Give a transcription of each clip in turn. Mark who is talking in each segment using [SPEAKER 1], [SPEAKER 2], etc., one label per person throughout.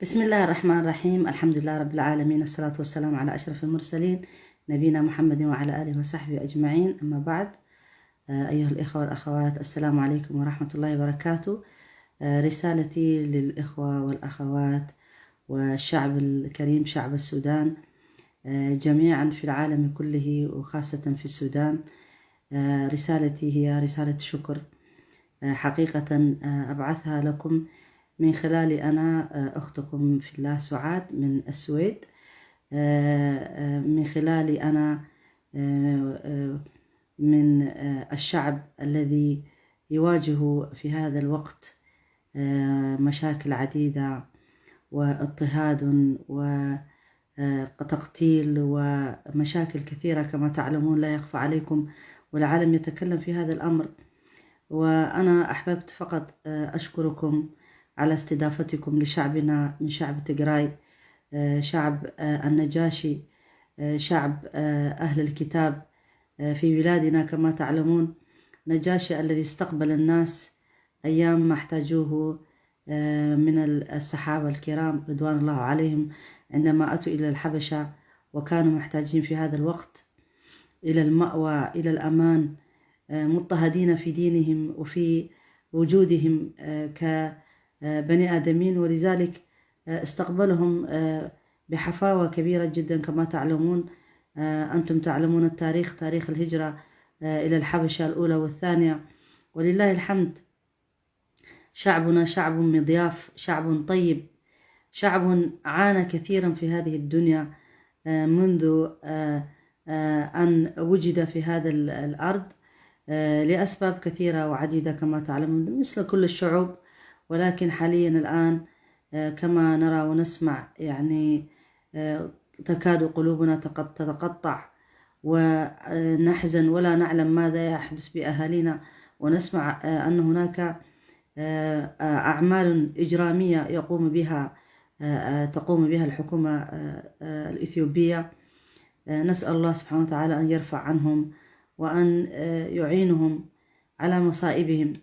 [SPEAKER 1] بسم الله الرحمن الرحيم. الحمد لله رب العالمين، الصلاة والسلام على أشرف المرسلين نبينا محمد وعلى آله وصحبه أجمعين. أما بعد، أيها الإخوة والأخوات، السلام عليكم ورحمة الله وبركاته. رسالتي للإخوة والأخوات والشعب الكريم، شعب السودان جميعا في العالم كله وخاصة في السودان. رسالتي هي رسالة شكر حقيقة أبعثها لكم من خلال أنا أختكم في الله سعاد من السويد. من خلال أنا من الشعب الذي يواجه في هذا الوقت مشاكل عديدة واضطهاد وتقتيل ومشاكل كثيرة كما تعلمون، لا يخفى عليكم، والعالم يتكلم في هذا الأمر. وأنا أحببت فقط أشكركم على استضافتكم لشعبنا من شعب تيغراي، شعب النجاشي، شعب أهل الكتاب في بلادنا. كما تعلمون، نجاشي الذي استقبل الناس أيام ما احتاجوه من الصحابة الكرام رضوان الله عليهم عندما أتوا إلى الحبشة، وكانوا محتاجين في هذا الوقت إلى المأوى، إلى الأمان، مضطهدين في دينهم وفي وجودهم كبني آدمين، ولذلك استقبلهم بحفاوة كبيرة جدا. كما تعلمون، أنتم تعلمون التاريخ، تاريخ الهجرة إلى الحبشة الأولى والثانية، ولله الحمد. شعبنا شعب مضياف، شعب طيب، شعب عانى كثيرا في هذه الدنيا منذ أن وجد في هذا الأرض لأسباب كثيرة وعديدة كما تعلمون، مثل كل الشعوب. ولكن حاليا الآن كما نرى ونسمع، يعني تكاد قلوبنا تتقطع ونحزن ولا نعلم ماذا يحدث بأهالينا، ونسمع أن هناك أعمال إجرامية تقوم بها الحكومة الإثيوبية. نسأل الله سبحانه وتعالى أن يرفع عنهم وأن يعينهم على مصائبهم.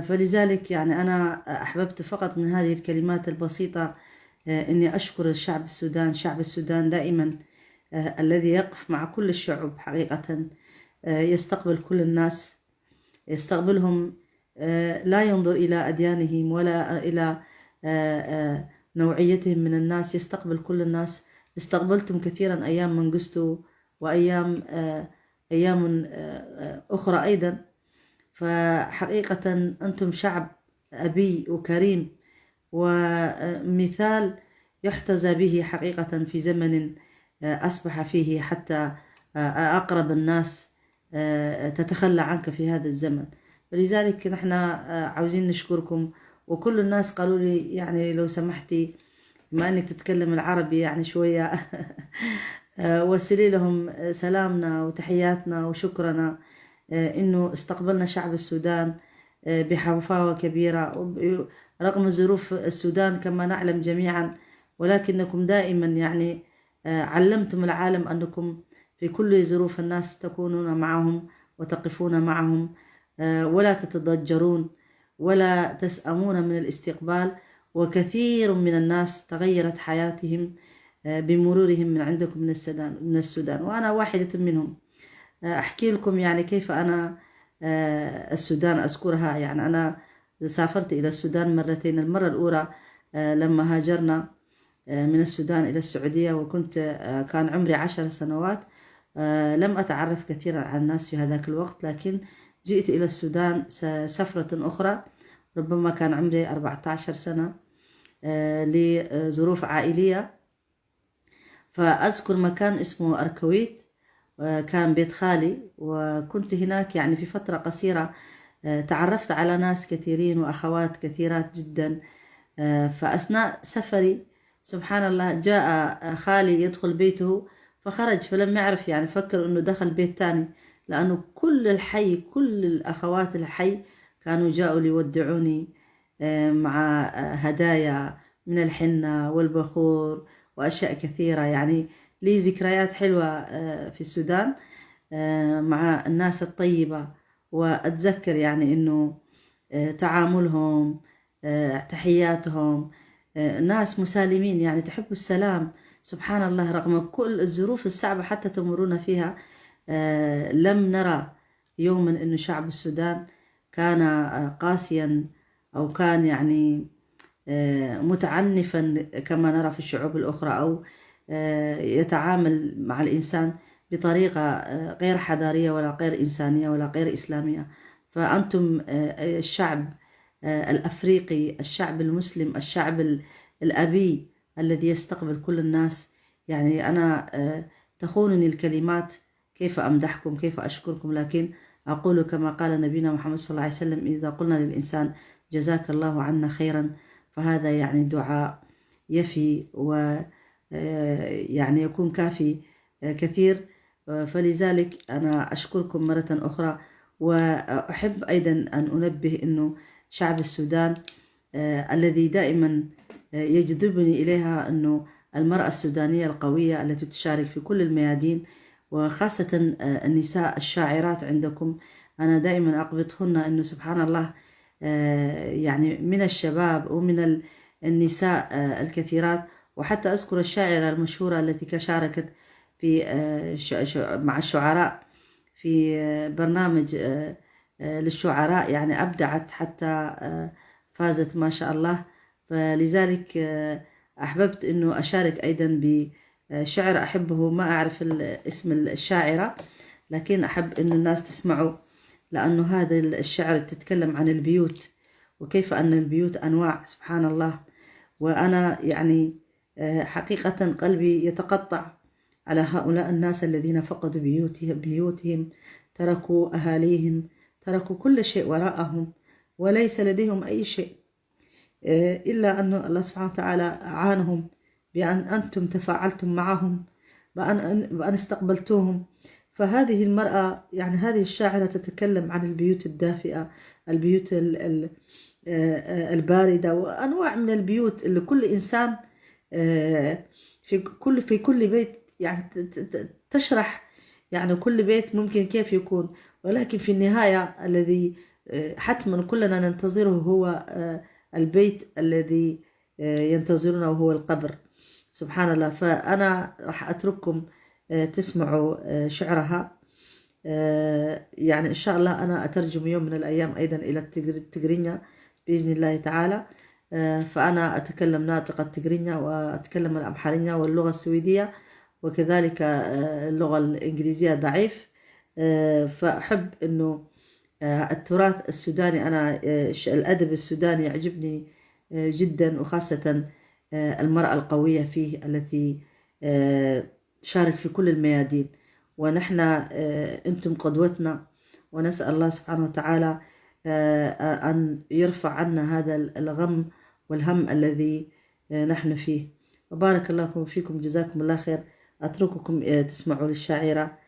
[SPEAKER 1] فلذلك يعني أنا أحببت فقط من هذه الكلمات البسيطة أني أشكر الشعب السودان، شعب السودان دائما الذي يقف مع كل الشعوب حقيقة، يستقبل كل الناس، يستقبلهم، لا ينظر إلى أديانهم ولا إلى نوعيتهم من الناس، يستقبل كل الناس. استقبلتم كثيرا أيام منغستو وأيام أخرى أيضا. فحقيقة أنتم شعب أبي وكريم ومثال يحتذى به حقيقة في زمن أصبح فيه حتى أقرب الناس تتخلى عنك في هذا الزمن. فلذلك نحن عاوزين نشكركم. وكل الناس قالوا لي يعني لو سمحتي بما أنك تتكلم العربي يعني شوية وصلي لهم سلامنا وتحياتنا وشكرنا إنه استقبلنا شعب السودان بحفاوة كبيرة رغم ظروف السودان كما نعلم جميعا. ولكنكم دائما يعني علمتم العالم أنكم في كل ظروف الناس تكونون معهم وتقفون معهم، ولا تتضجرون ولا تسأمون من الاستقبال. وكثير من الناس تغيرت حياتهم بمرورهم من عندكم من السودان، وأنا واحدة منهم. أحكي لكم يعني كيف أنا السودان أذكرها. يعني أنا سافرت إلى السودان مرتين. المرة الأولى لما هاجرنا من السودان إلى السعودية، وكنت كان عمري 10 سنوات. لم أتعرف كثيرا على الناس في هذاك الوقت، لكن جئت إلى السودان سفرة أخرى، ربما كان عمري 14 سنة لظروف عائلية. فأذكر مكان اسمه أركويت، كان بيت خالي، وكنت هناك يعني في فترة قصيرة تعرفت على ناس كثيرين وأخوات كثيرات جدا. فأثناء سفري سبحان الله جاء خالي يدخل بيته فخرج، فلم يعرف يعني فكر أنه دخل بيت تاني، لأنه كل الحي، كل الأخوات الحي كانوا جاءوا ليودعوني مع هدايا من الحنة والبخور وأشياء كثيرة. يعني لي ذكريات حلوة في السودان مع الناس الطيبة. وأتذكر يعني أنه تعاملهم، تحياتهم، ناس مسالمين، يعني تحب السلام. سبحان الله، رغم كل الظروف الصعبة حتى تمرون فيها، لم نرى يوما أن شعب السودان كان قاسيا أو كان يعني متعنفا كما نرى في الشعوب الأخرى، أو يتعامل مع الإنسان بطريقة غير حضارية ولا غير إنسانية ولا غير إسلامية. فأنتم الشعب الأفريقي، الشعب المسلم، الشعب الأبي الذي يستقبل كل الناس. يعني أنا تخونني الكلمات كيف أمدحكم، كيف أشكركم، لكن أقول كما قال نبينا محمد صلى الله عليه وسلم: إذا قلنا للإنسان جزاك الله عنا خيرا، فهذا يعني دعاء يفي ويعني يكون كافي كثير. فلذلك أنا أشكركم مرة أخرى، وأحب أيضا أن أنبه أنه شعب السودان الذي دائما يجذبني إليها أنه المرأة السودانية القوية التي تشارك في كل الميادين، وخاصة النساء الشاعرات عندكم. أنا دائما أقبضهن أنه سبحان الله، يعني من الشباب ومن النساء الكثيرات. وحتى أذكر الشاعرة المشهورة التي شاركت في مع الشعراء في برنامج للشعراء، يعني أبدعت حتى فازت ما شاء الله. فلذلك أحببت أنه أشارك أيضا بشعر أحبه، ما أعرف اسم الشاعرة، لكن أحب أنه الناس تسمعه، لأنه هذا الشعر تتكلم عن البيوت وكيف أن البيوت أنواع. سبحان الله. وأنا يعني حقيقة قلبي يتقطع على هؤلاء الناس الذين فقدوا بيوتهم، تركوا أهاليهم، تركوا كل شيء وراءهم، وليس لديهم أي شيء إلا أن الله سبحانه وتعالى أعانهم بأن أنتم تفاعلتم معهم، بأن استقبلتوهم. فهذه المرأة، يعني هذه الشاعرة تتكلم عن البيوت الدافئة، البيوت الباردة، وأنواع من البيوت اللي كل إنسان في كل بيت يعني تشرح يعني كل بيت ممكن كيف يكون، ولكن في النهاية الذي حتما كلنا ننتظره هو البيت الذي ينتظرنا، وهو القبر. سبحان الله. فأنا راح أترككم تسمعوا شعرها. يعني إن شاء الله أنا أترجم يوم من الأيام أيضا إلى التجرينيا بإذن الله تعالى. فأنا أتكلم ناطقة التجرينيا، وأتكلم الأمحرية واللغة السويدية، وكذلك اللغة الإنجليزية ضعيف. فأحب أنه التراث السوداني، أنا الأدب السوداني يعجبني جدا، وخاصة المرأة القوية فيه التي تشارك في كل الميادين. ونحن أنتم قدوتنا، ونسأل الله سبحانه وتعالى أن يرفع عنا هذا الغم والهم الذي نحن فيه. وبارك الله فيكم، جزاكم الله خير. أترككم تسمعوا للشاعرة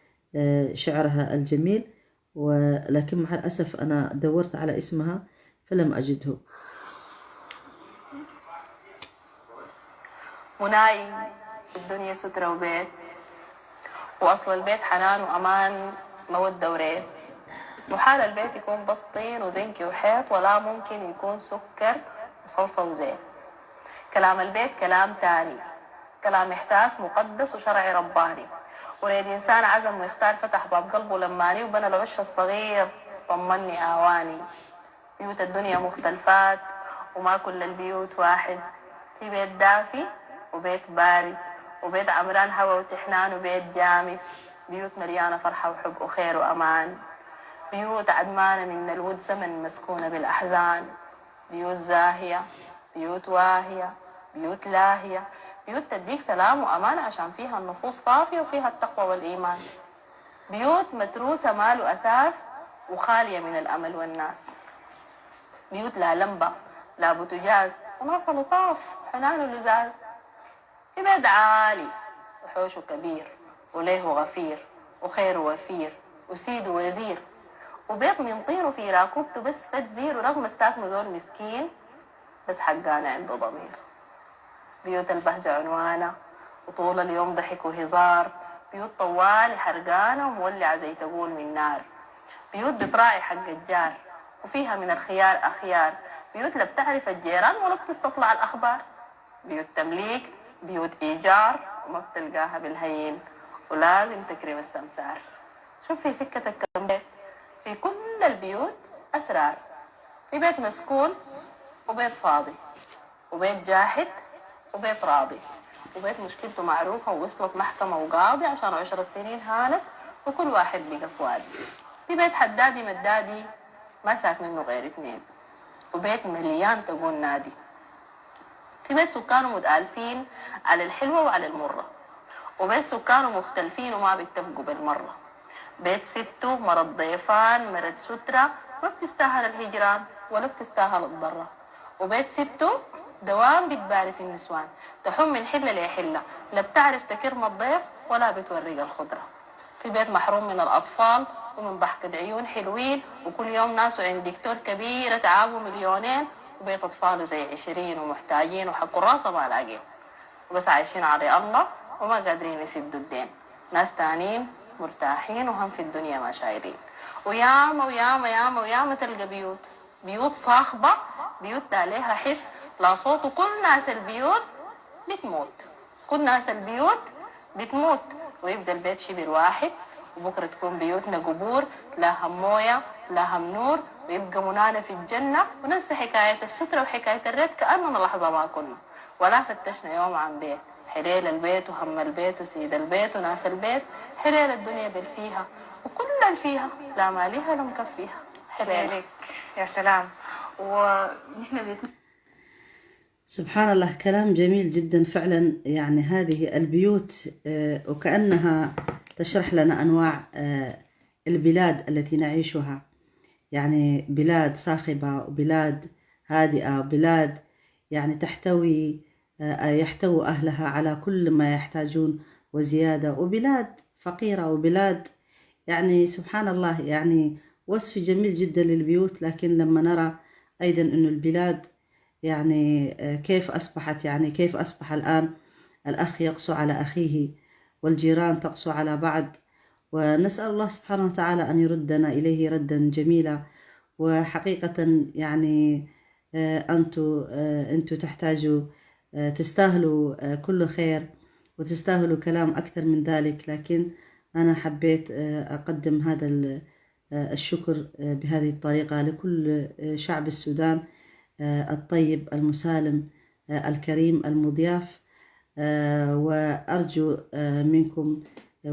[SPEAKER 1] شعرها الجميل، ولكن مع الأسف أنا دورت على اسمها فلم أجده.
[SPEAKER 2] مناي الدنيا سترة وبيت، وأصل البيت حنان وأمان مودة وريت. محال البيت يكون بس طين وزنك وحيط، ولا ممكن يكون سكر وصلصة وزيت. كلام البيت كلام تاني، كلام إحساس مقدس وشرعي رباني. وليد إنسان عزم ويختار، فتح باب قلبه لماني، وبنى العش الصغير طمني آواني. بيوت الدنيا مختلفات وما كل البيوت واحد، في بيت دافي وبيت بارد، وبيت عمران هوا وتحنان، وبيت جامد. بيوت مليانة فرحة وحب وخير وأمان، بيوت عدمانة من الود زمن مسكونة بالأحزان. بيوت زاهية، بيوت واهية، بيوت لاهية، بيوت تديك سلام وأمان عشان فيها النفوس صافية وفيها التقوى والإيمان. بيوت متروسة مال وأثاث وخالية من الأمل والناس. بيوت لا لمبة لا بوتجاز، وناس لطاف حنان ولزاز. في بيت عالي وحوشه كبير، وليه غفير وخير وفير، وسيد وزير، وبيت من طين وفي راكوبته بس فت زير، ورغم الساكن دول مسكين بس حقانة عنده ضمير. بيوت البهجة عنوانة وطول اليوم ضحك وهزار، بيوت طوالي حرقانة ومولعة زي تقول من نار. بيوت بتراعي حق الجار وفيها من الخيار أخيار، بيوت لا بتعرف الجيران ولا بتستطلع الأخبار. بيوت تمليك، بيوت إيجار، وما بتلقاها بالهين، ولازم تكرم السمسار. شوف في سكتك كم بيت، في كل البيوت أسرار. في بيت مسكون وبيت فاضي، وبيت جاحد وبيت راضي، وبيت مشكلته معروفة ووصلت محكمة وقاضي عشان 10 سنين هانت وكل واحد بقى في وادي. في بيت حدادي مدادي ما ساك منه غير 2، وبيت مليان تقول نادي. في بيت سكانه متآلفين على الحلوة وعلى المرة، وبيت سكانه مختلفين وما بيتفقوا بالمرة. بيت ستو مرض ضيفان مرض سترة ما بتستاهل الهجران ولا بتستاهل الضرة. وبيت ستو دوام بتباري في النسوان، تحم من حلة لحلة، لا بتعرف تكرم الضيف ولا بتورق الخضرة. في بيت محروم من الأطفال ومن ضحكة عيون حلوين، وكل يوم ناسه عند دكتور كبير تعبوا 2,000,000، وبيت أطفاله زي 20 ومحتاجين وحقوا راسه ما لاقين، وبس عايشين على الله وما قادرين يسدوا الدين. ناس تانين مرتاحين وهم في الدنيا ما شايلين. وياما وياما ياما وياما تلقى بيوت صاخبة، بيوت عليها حس لا صوت، وكل ناس البيوت بتموت، كل ناس البيوت بتموت، ويبقى البيت شبر واحد، وبكرة تكون بيوتنا قبور لا هم موية لا هم نور، ويبقى منانا في الجنة، وننسى حكاية السترة وحكاية الريت كأننا لحظة ما كنا ولا فتشنا يوم عن بيت. حليل البيت وهم البيت وسيد البيت وناس البيت، حليل الدنيا بالفيها وكل الفيها لا ماليها ولا مكفيها. حليلك
[SPEAKER 3] يا سلام. ونحن
[SPEAKER 1] سبحان الله، كلام جميل جدا فعلا. يعني هذه البيوت وكأنها تشرح لنا أنواع البلاد التي نعيشها، يعني بلاد صاخبة وبلاد هادئة وبلاد يعني يحتوي أهلها على كل ما يحتاجون وزيادة، وبلاد فقيرة وبلاد يعني سبحان الله، يعني وصف جميل جدا للبيوت. لكن لما نرى أيضا أن البلاد يعني كيف أصبحت، يعني كيف أصبح الآن الأخ يقسو على أخيه والجيران تقسو على بعض، ونسأل الله سبحانه وتعالى أن يردنا إليه ردا جميلا. وحقيقة يعني أنتوا تحتاجوا تستاهلوا كل خير وتستاهلوا كلام أكثر من ذلك. لكن أنا حبيت أقدم هذا الشكر بهذه الطريقة لكل شعب السودان الطيب المسالم الكريم المضياف. وأرجو منكم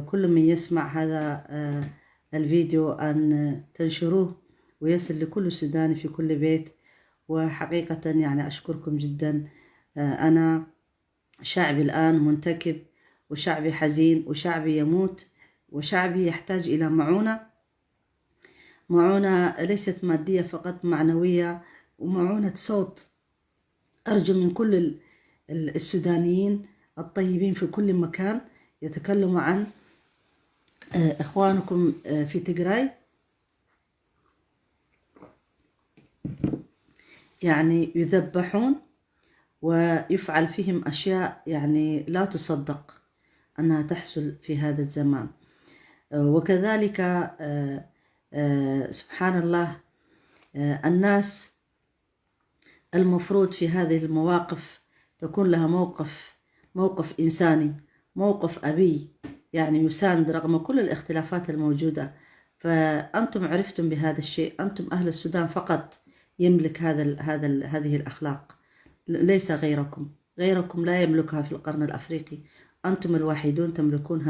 [SPEAKER 1] كل من يسمع هذا الفيديو أن تنشروه ويصل لكل سوداني في كل بيت. وحقيقة يعني أشكركم جدا. أنا شعبي الآن منتكب، وشعبي حزين، وشعبي يموت، وشعبي يحتاج إلى معونة ليست مادية فقط، معنوية ومعونة صوت. أرجو من كل السودانيين الطيبين في كل مكان يتكلموا عن إخوانكم في تيغراي، يعني يذبحون ويفعل فيهم أشياء يعني لا تصدق أنها تحصل في هذا الزمان. وكذلك سبحان الله الناس المفروض في هذه المواقف تكون لها موقف إنساني، موقف أبي، يعني يساند رغم كل الاختلافات الموجودة. فأنتم عرفتم بهذا الشيء، أنتم أهل السودان فقط يملك هذه الأخلاق، ليس غيركم لا يملكها في القرن الأفريقي. أنتم الوحيدون تملكون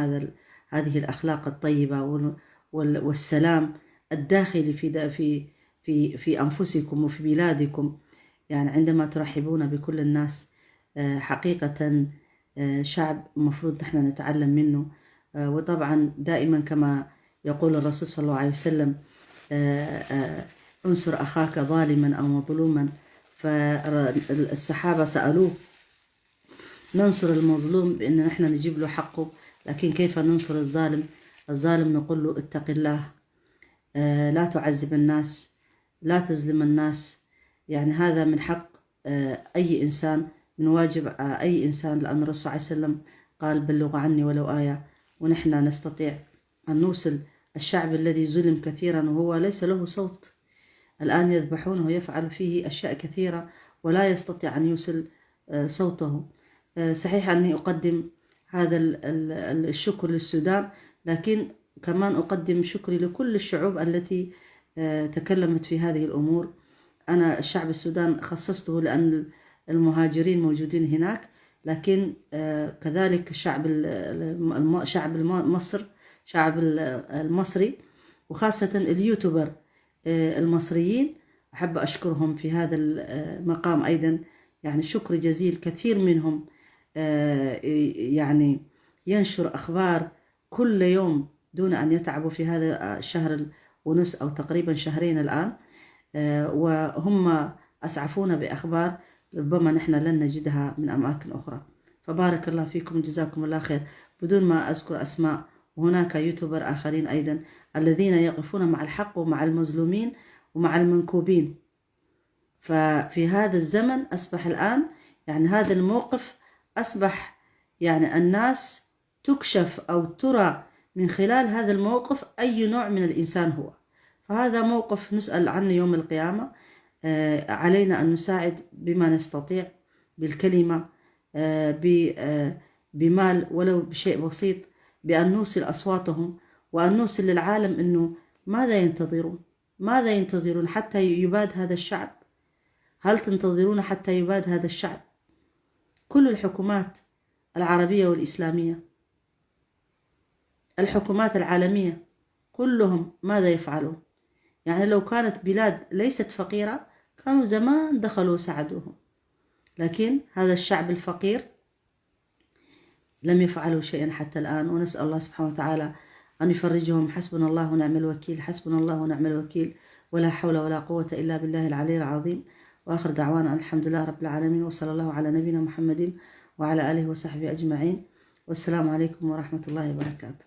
[SPEAKER 1] هذه الأخلاق الطيبة والسلام الداخلي في أنفسكم وفي بلادكم. يعني عندما ترحبون بكل الناس حقيقة شعب مفروض نحن نتعلم منه. وطبعا دائما كما يقول الرسول صلى الله عليه وسلم انصر أخاك ظالما أو مظلوما. فالصحابة سألوه ننصر المظلوم بأن نحن نجيب له حقه، لكن كيف ننصر الظالم نقول له اتق الله، لا تعذب الناس، لا تظلم الناس. يعني هذا من حق أي إنسان، من واجب أي إنسان، لأن الرسول صلى الله عليه وسلم قال بلغوا عني ولو آية. ونحن نستطيع أن نوصل الشعب الذي ظلم كثيرا وهو ليس له صوت، الآن يذبحونه ويفعل فيه أشياء كثيرة ولا يستطيع أن يوصل صوته. صحيح أني أقدم هذا الشكر للسودان، لكن كمان أقدم شكري لكل الشعوب التي تكلمت في هذه الأمور. أنا الشعب السودان خصصته لأن المهاجرين موجودين هناك، لكن كذلك شعب مصر، شعب المصري، وخاصة اليوتيوبر المصريين، أحب أشكرهم في هذا المقام أيضا. يعني شكر جزيل. كثير منهم يعني ينشر أخبار كل يوم دون أن يتعبوا في هذا الشهر ونص أو تقريبا شهرين الآن، وهم أسعفونا بأخبار ربما نحن لن نجدها من أماكن أخرى. فبارك الله فيكم، جزاكم الله خير. بدون ما أذكر أسماء، وهناك يوتيوبر آخرين أيضا الذين يقفون مع الحق ومع المظلومين ومع المنكوبين. ففي هذا الزمن أصبح الآن يعني هذا الموقف أصبح يعني الناس تكشف أو ترى من خلال هذا الموقف أي نوع من الإنسان هو. فهذا موقف نسأل عنه يوم القيامة. علينا أن نساعد بما نستطيع، بالكلمة، بمال ولو بشيء بسيط، بأن نوصل أصواتهم وأن نوصل للعالم أنه ماذا ينتظرون حتى يباد هذا الشعب؟ هل تنتظرون حتى يباد هذا الشعب؟ كل الحكومات العربية والإسلامية، الحكومات العالمية، كلهم ماذا يفعلون؟ يعني لو كانت بلاد ليست فقيرة كانوا زمان دخلوا وساعدوهم، لكن هذا الشعب الفقير لم يفعلوا شيئا حتى الآن. ونسأل الله سبحانه وتعالى أن يفرجهم. حسبنا الله ونعم الوكيل، حسبنا الله ونعم الوكيل، ولا حول ولا قوة إلا بالله العلي العظيم. وآخر دعوانا الحمد لله رب العالمين، وصلى الله على نبينا محمد وعلى آله وصحبه أجمعين، والسلام عليكم ورحمة الله وبركاته.